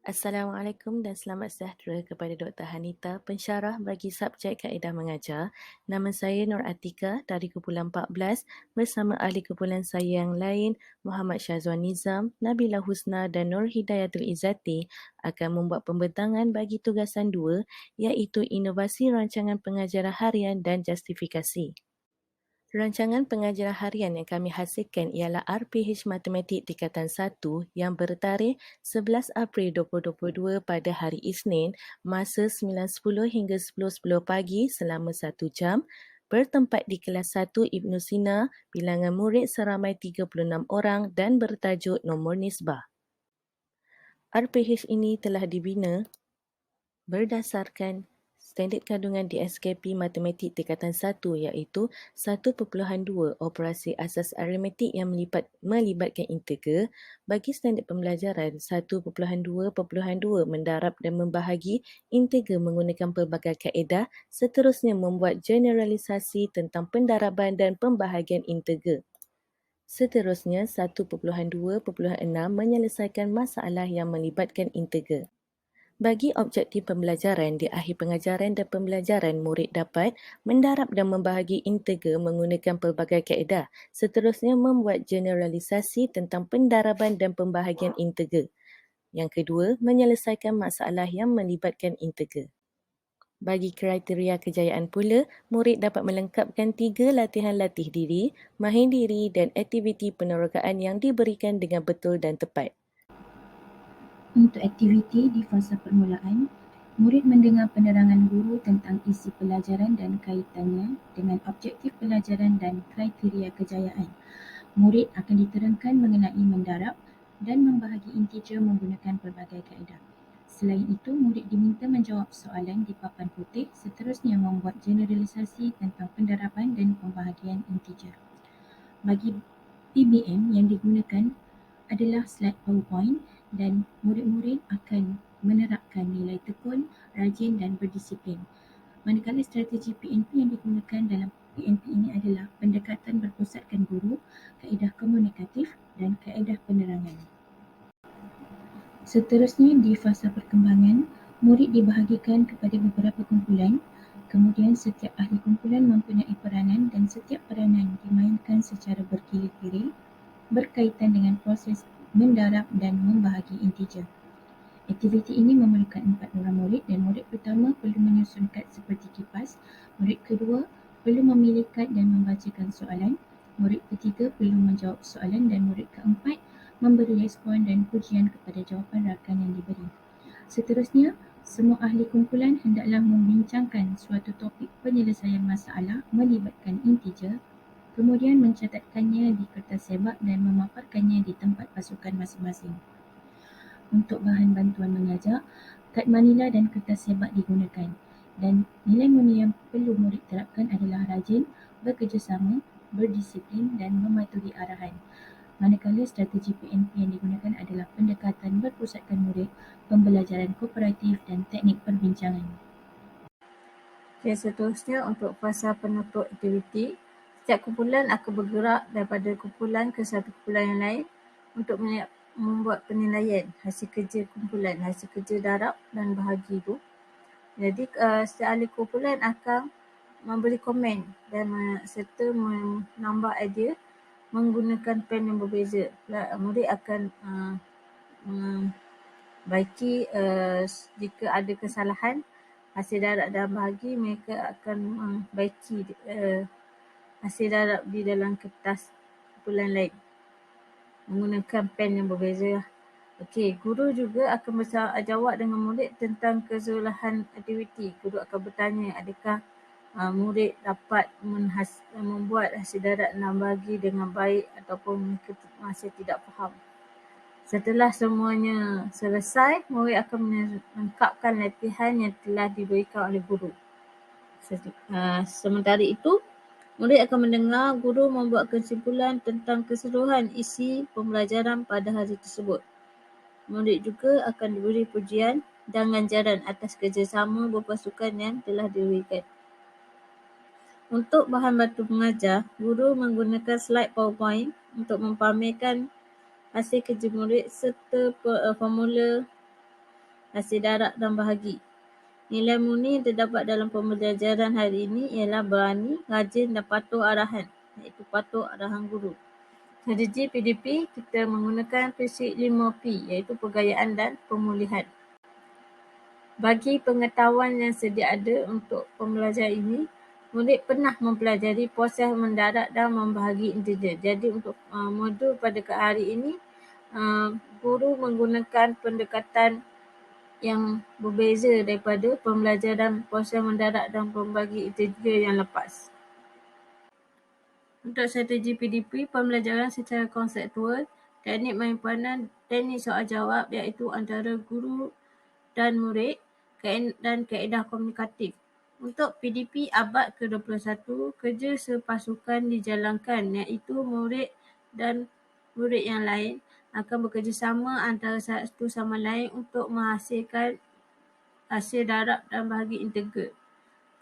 Assalamualaikum dan selamat sejahtera kepada Dr. Hanita, pensyarah bagi subjek kaedah mengajar. Nama saya Nur Atika dari kumpulan 14 bersama ahli kumpulan saya yang lain, Muhammad Syazwan Nizam, Nabila Husna dan Nur Hidayatul Izzati akan membuat pembentangan bagi tugasan 2 iaitu inovasi rancangan pengajaran harian dan justifikasi. Rancangan pengajaran harian yang kami hasilkan ialah RPH Matematik Tingkatan 1 yang bertarikh 11 April 2022 pada hari Isnin masa 9.10 hingga 10.10 pagi selama 1 jam bertempat di kelas 1 Ibnu Sina, bilangan murid seramai 36 orang dan bertajuk Nombor Nisbah. RPH ini telah dibina berdasarkan standard kandungan di SKP Matematik Tingkatan 1 iaitu 1.2 operasi asas aritmetik yang melibatkan integer bagi standard pembelajaran 1.2.2 mendarab dan membahagi integer menggunakan pelbagai kaedah, seterusnya membuat generalisasi tentang pendaraban dan pembahagian integer. Seterusnya 1.2.6 menyelesaikan masalah yang melibatkan integer. Bagi objektif pembelajaran, di akhir pengajaran dan pembelajaran, murid dapat mendarab dan membahagi integer menggunakan pelbagai kaedah. Seterusnya membuat generalisasi tentang pendaraban dan pembahagian integer. Yang kedua, menyelesaikan masalah yang melibatkan integer. Bagi kriteria kejayaan pula, murid dapat melengkapkan 3 latihan latih diri, mahir diri dan aktiviti penerokaan yang diberikan dengan betul dan tepat. Untuk aktiviti di fasa permulaan, murid mendengar penerangan guru tentang isi pelajaran dan kaitannya dengan objektif pelajaran dan kriteria kejayaan. Murid akan diterangkan mengenai mendarab dan membahagi integer menggunakan pelbagai kaedah. Selain itu, murid diminta menjawab soalan di papan putih, seterusnya membuat generalisasi tentang pendaraban dan pembahagian integer. Bagi PBM yang digunakan adalah slide PowerPoint dan murid-murid akan menerapkan nilai tekun, rajin dan berdisiplin. Manakala strategi PNP yang digunakan dalam PNP ini adalah pendekatan berpusatkan guru, kaedah komunikatif dan kaedah penerangan. Seterusnya di fasa perkembangan, murid dibahagikan kepada beberapa kumpulan, kemudian setiap ahli kumpulan mempunyai peranan dan setiap peranan dimainkan secara berkili-kili berkaitan dengan proses mendarab dan membahagi integer. Aktiviti ini memerlukan 4 orang murid dan murid pertama perlu menyusun kad seperti kipas, murid kedua perlu memilih kad dan membacakan soalan, murid ketiga perlu menjawab soalan dan murid keempat memberi respon dan pujian kepada jawapan rakan yang diberi. Seterusnya, semua ahli kumpulan hendaklah membincangkan suatu topik penyelesaian masalah melibatkan integer, kemudian mencatatkannya di kertas sebab dan memaparkannya di tempat pasukan masing-masing. Untuk bahan bantuan mengajar, kad manila dan kertas sebab digunakan dan nilai-nilai yang perlu murid terapkan adalah rajin, bekerjasama, berdisiplin dan mematuhi arahan. Manakala strategi PNP yang digunakan adalah pendekatan berpusatkan murid, pembelajaran kooperatif dan teknik perbincangan. Okay, seterusnya untuk fasa penutup aktiviti, setiap kumpulan akan bergerak daripada kumpulan ke satu kumpulan yang lain untuk membuat penilaian hasil kerja kumpulan, hasil kerja darab dan bahagi itu. Jadi setiap ahli kumpulan akan memberi komen dan serta menambah idea menggunakan pen yang berbeza. Murid akan membaiki jika ada kesalahan hasil darab dan bahagi, mereka akan membaiki hasil darab di dalam kertas kumpulan lain menggunakan pen yang berbeza. Okey, guru juga akan berjawab dengan murid tentang keseluruhan aktiviti. Guru akan bertanya adakah murid dapat membuat hasil darab dan bahagi dengan baik ataupun mereka masih tidak faham. Setelah semuanya selesai, murid akan melengkapkan latihan yang telah diberikan oleh guru. Sementara itu, murid akan mendengar guru membuat kesimpulan tentang keseluruhan isi pembelajaran pada hari tersebut. Murid juga akan diberi pujian dan ganjaran atas kerjasama berpasukan yang telah diberikan. Untuk bahan bantu mengajar, guru menggunakan slide PowerPoint untuk mempamerkan hasil kerja murid serta formula hasil darab dan bahagi. Nilai murni yang terdapat dalam pembelajaran hari ini ialah berani, rajin dan patuh arahan, iaitu patuh arahan guru. Strategi PDP, kita menggunakan prinsip 5P, iaitu pergayaan dan pemulihan. Bagi pengetahuan yang sedia ada untuk pembelajaran ini, murid pernah mempelajari proses mendarat dan membahagi integer. Jadi untuk modul pada hari ini, guru menggunakan pendekatan yang berbeza daripada pembelajaran proses mendarat dan membahagi integer yang lepas. Untuk strategi PDP, pembelajaran secara konseptual, teknik main peranan, teknik soal jawab iaitu antara guru dan murid, dan kaedah komunikatif. Untuk PDP abad ke-21, kerja sepasukan dijalankan, iaitu murid dan murid yang lain akan bekerjasama antara satu sama lain untuk menghasilkan hasil darab dan bahagi integer.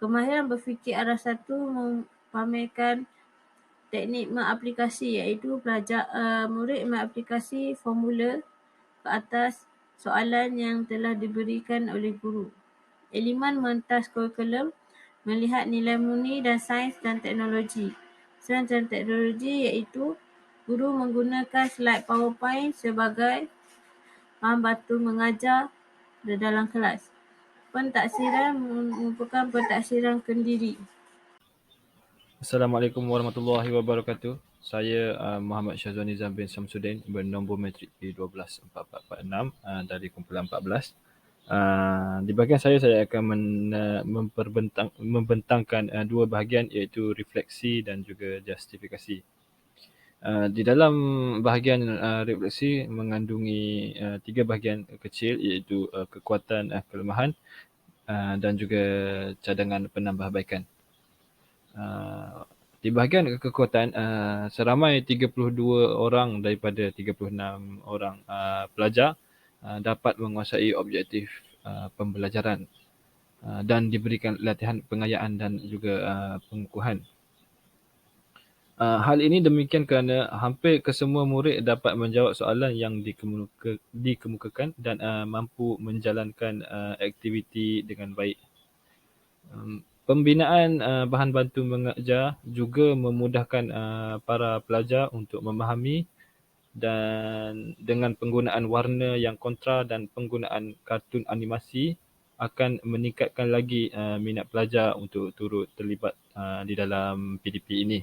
Kemahiran berfikir arah satu mempamerkan teknik mengaplikasi, iaitu murid mengaplikasi formula ke atas soalan yang telah diberikan oleh guru. Elemen mentas kurikulum, melihat nilai murni dan sains dan teknologi. Sains dan teknologi iaitu guru menggunakan slide PowerPoint sebagai bahan bantu mengajar di dalam kelas. Pentaksiran merupakan pentaksiran kendiri. Assalamualaikum warahmatullahi wabarakatuh. Saya Muhammad Syazwan Nizam bin Samsudin bernombor matrik P124446 dari kumpulan 14. Di bahagian saya akan membentangkan dua bahagian, iaitu refleksi dan juga justifikasi. Di dalam bahagian refleksi mengandungi tiga bahagian kecil, iaitu kekuatan, kelemahan dan juga cadangan penambahbaikan. Di bahagian kekuatan, seramai 32 orang daripada 36 orang pelajar dapat menguasai objektif pembelajaran dan diberikan latihan pengayaan dan juga pengukuhan. Hal ini demikian kerana hampir kesemua murid dapat menjawab soalan yang dikemukakan dan mampu menjalankan aktiviti dengan baik. Pembinaan bahan bantu mengajar juga memudahkan para pelajar untuk memahami, dan dengan penggunaan warna yang kontra dan penggunaan kartun animasi akan meningkatkan lagi minat pelajar untuk turut terlibat di dalam PDP ini.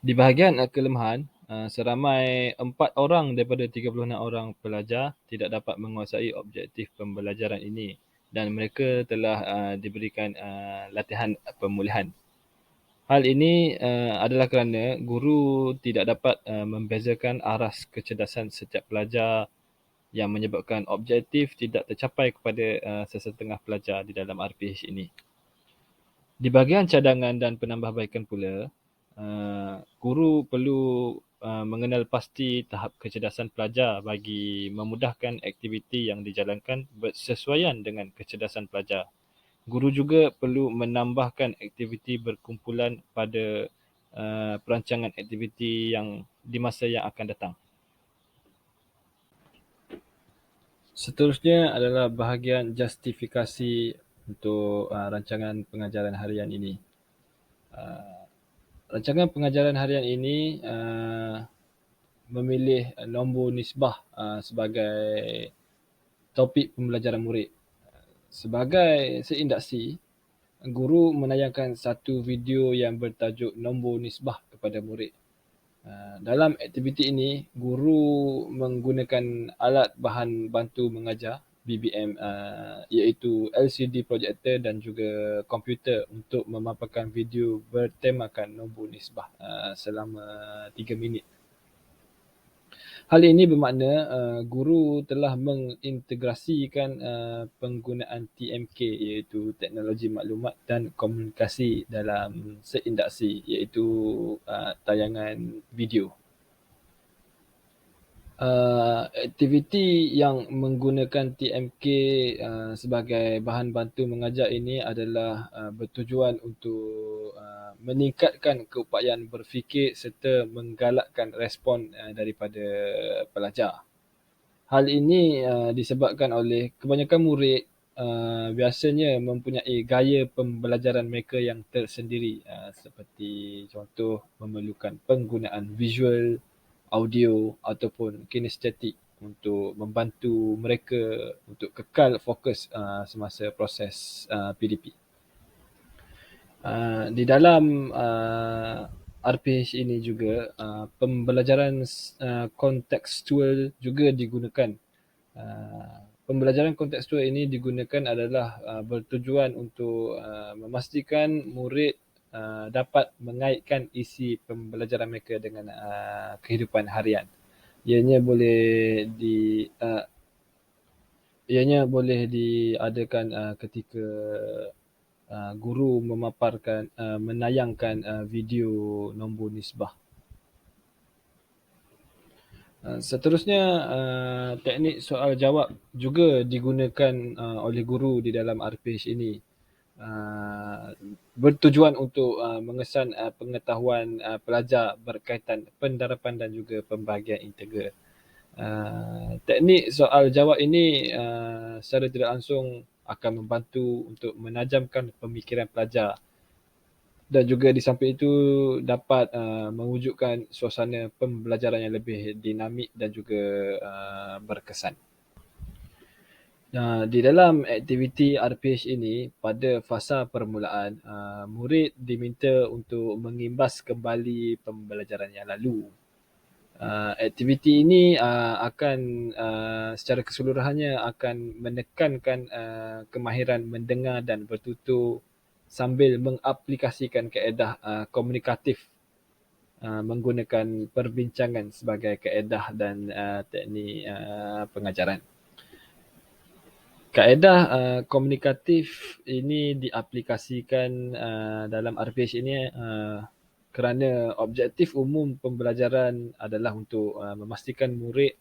Di bahagian kelemahan, seramai 4 orang daripada 36 orang pelajar tidak dapat menguasai objektif pembelajaran ini dan mereka telah diberikan latihan pemulihan. Hal ini adalah kerana guru tidak dapat membezakan aras kecerdasan setiap pelajar yang menyebabkan objektif tidak tercapai kepada sesetengah pelajar di dalam RPH ini. Di bahagian cadangan dan penambahbaikan pula, guru perlu mengenal pasti tahap kecerdasan pelajar bagi memudahkan aktiviti yang dijalankan bersesuaian dengan kecerdasan pelajar. Guru juga perlu menambahkan aktiviti berkumpulan pada perancangan aktiviti yang di masa yang akan datang. Seterusnya adalah bahagian justifikasi untuk rancangan pengajaran harian ini. Rancangan pengajaran harian ini memilih nombor nisbah sebagai topik pembelajaran murid. Sebagai seindaksi, guru menayangkan satu video yang bertajuk nombor nisbah kepada murid. Dalam aktiviti ini, guru menggunakan alat bahan bantu mengajar BBM, iaitu LCD projector dan juga komputer untuk memaparkan video bertemakan nombor nisbah selama 3 minit. Hal ini bermakna guru telah mengintegrasikan penggunaan TMK, iaitu teknologi maklumat dan komunikasi dalam seindaksi, iaitu tayangan video. Aktiviti yang menggunakan TMK sebagai bahan bantu mengajar ini adalah bertujuan untuk meningkatkan keupayaan berfikir serta menggalakkan respon daripada pelajar. Hal ini disebabkan oleh kebanyakan murid biasanya mempunyai gaya pembelajaran mereka yang tersendiri, seperti contoh memerlukan penggunaan visual, audio ataupun kinestetik untuk membantu mereka untuk kekal fokus semasa proses PDP. Di dalam RPH ini juga pembelajaran kontekstual juga digunakan. Pembelajaran kontekstual ini digunakan adalah bertujuan untuk memastikan murid dapat mengaitkan isi pembelajaran mereka dengan kehidupan harian. Ianya boleh diadakan ketika guru menayangkan video nombor nisbah. Seterusnya, teknik soal jawab juga digunakan oleh guru di dalam RPH ini. Bertujuan untuk mengesan pengetahuan pelajar berkaitan pendarapan dan juga pembahagian integer. Teknik soal jawab ini secara tidak langsung akan membantu untuk menajamkan pemikiran pelajar dan juga di samping itu dapat mewujudkan suasana pembelajaran yang lebih dinamik dan juga berkesan. Di dalam aktiviti RPH ini, pada fasa permulaan, murid diminta untuk mengimbas kembali pembelajaran yang lalu. Aktiviti ini akan secara keseluruhannya akan menekankan kemahiran mendengar dan bertutur sambil mengaplikasikan kaedah komunikatif menggunakan perbincangan sebagai kaedah dan teknik pengajaran. Kaedah komunikatif ini diaplikasikan dalam RPH ini kerana objektif umum pembelajaran adalah untuk memastikan murid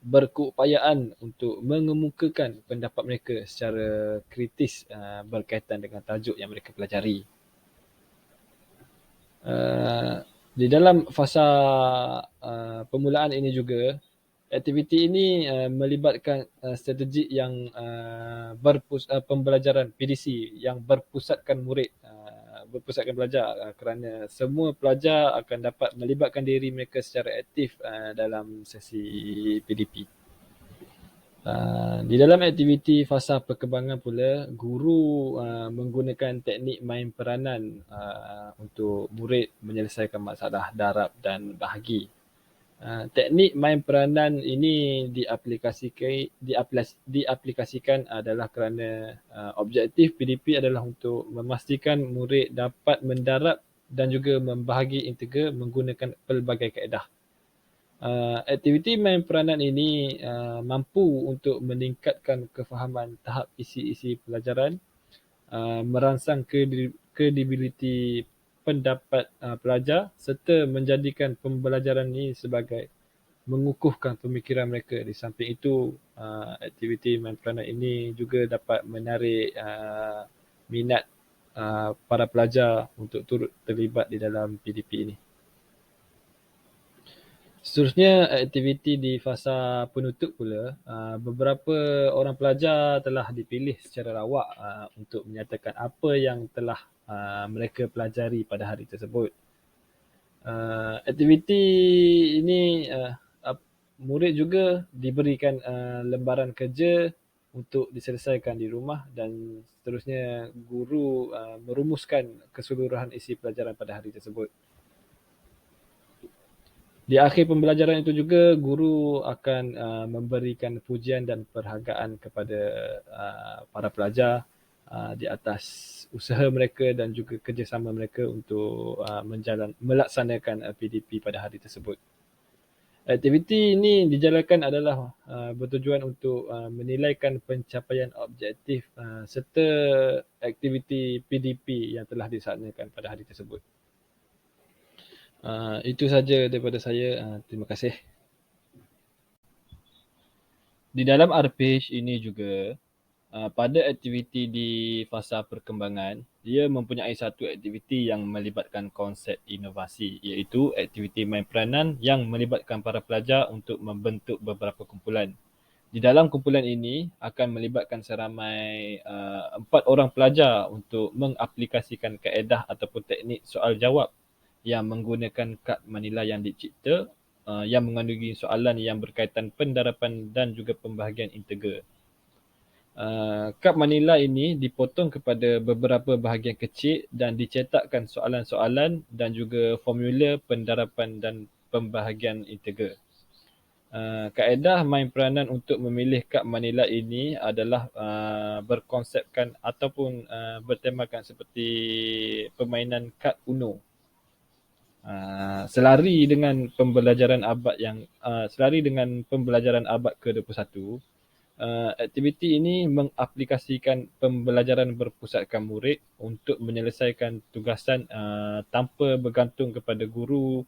berkeupayaan untuk mengemukakan pendapat mereka secara kritis berkaitan dengan tajuk yang mereka pelajari. Di dalam fasa permulaan ini juga, aktiviti ini melibatkan strategi yang pembelajaran PDC yang berpusatkan pelajar kerana semua pelajar akan dapat melibatkan diri mereka secara aktif dalam sesi PDP. Di dalam aktiviti fasa perkembangan pula, guru menggunakan teknik main peranan untuk murid menyelesaikan masalah darab dan bahagi. Teknik main peranan ini diaplikasikan adalah kerana objektif PDP adalah untuk memastikan murid dapat mendarab dan juga membahagi integer menggunakan pelbagai kaedah. Aktiviti main peranan ini mampu untuk meningkatkan kefahaman tahap isi-isi pelajaran, merangsang kredibiliti pendapat pelajar serta menjadikan pembelajaran ini sebagai mengukuhkan pemikiran mereka. Di samping itu, aktiviti main peranan ini juga dapat menarik minat para pelajar untuk turut terlibat di dalam PDP ini. Seterusnya, aktiviti di fasa penutup pula, beberapa orang pelajar telah dipilih secara rawak untuk menyatakan apa yang telah mereka pelajari pada hari tersebut. Aktiviti ini, murid juga diberikan lembaran kerja untuk diselesaikan di rumah dan seterusnya guru merumuskan keseluruhan isi pelajaran pada hari tersebut. Di akhir pembelajaran itu juga, guru akan memberikan pujian dan penghargaan kepada para pelajar di atas usaha mereka dan juga kerjasama mereka untuk melaksanakan PDP pada hari tersebut. Aktiviti ini dijalankan adalah bertujuan untuk menilaikan pencapaian objektif serta aktiviti PDP yang telah dilaksanakan pada hari tersebut. Itu saja daripada saya. Terima kasih. Di dalam RPH ini juga, pada aktiviti di fasa perkembangan, Ia mempunyai satu aktiviti yang melibatkan konsep inovasi, iaitu aktiviti main peranan yang melibatkan para pelajar untuk membentuk beberapa kumpulan. Di dalam kumpulan ini akan melibatkan seramai 4 orang pelajar untuk mengaplikasikan kaedah ataupun teknik soal jawab yang menggunakan kad manila yang dicipta yang mengandungi soalan yang berkaitan pendarapan dan juga pembahagian integer. Kad manila ini dipotong kepada beberapa bahagian kecil dan dicetakkan soalan-soalan dan juga formula pendarapan dan pembahagian integer. Kaedah main peranan untuk memilih kad manila ini adalah berkonsepkan ataupun bertemakan seperti permainan kad UNO. Selari dengan pembelajaran abad ke-21, aktiviti ini mengaplikasikan pembelajaran berpusatkan murid untuk menyelesaikan tugasan tanpa bergantung kepada guru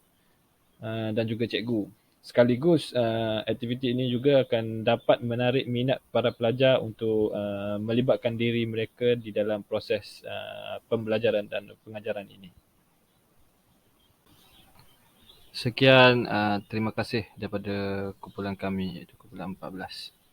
dan juga cikgu. Sekaligus, aktiviti ini juga akan dapat menarik minat para pelajar untuk melibatkan diri mereka di dalam proses pembelajaran dan pengajaran ini. Sekian, terima kasih daripada kumpulan kami, iaitu kumpulan 14.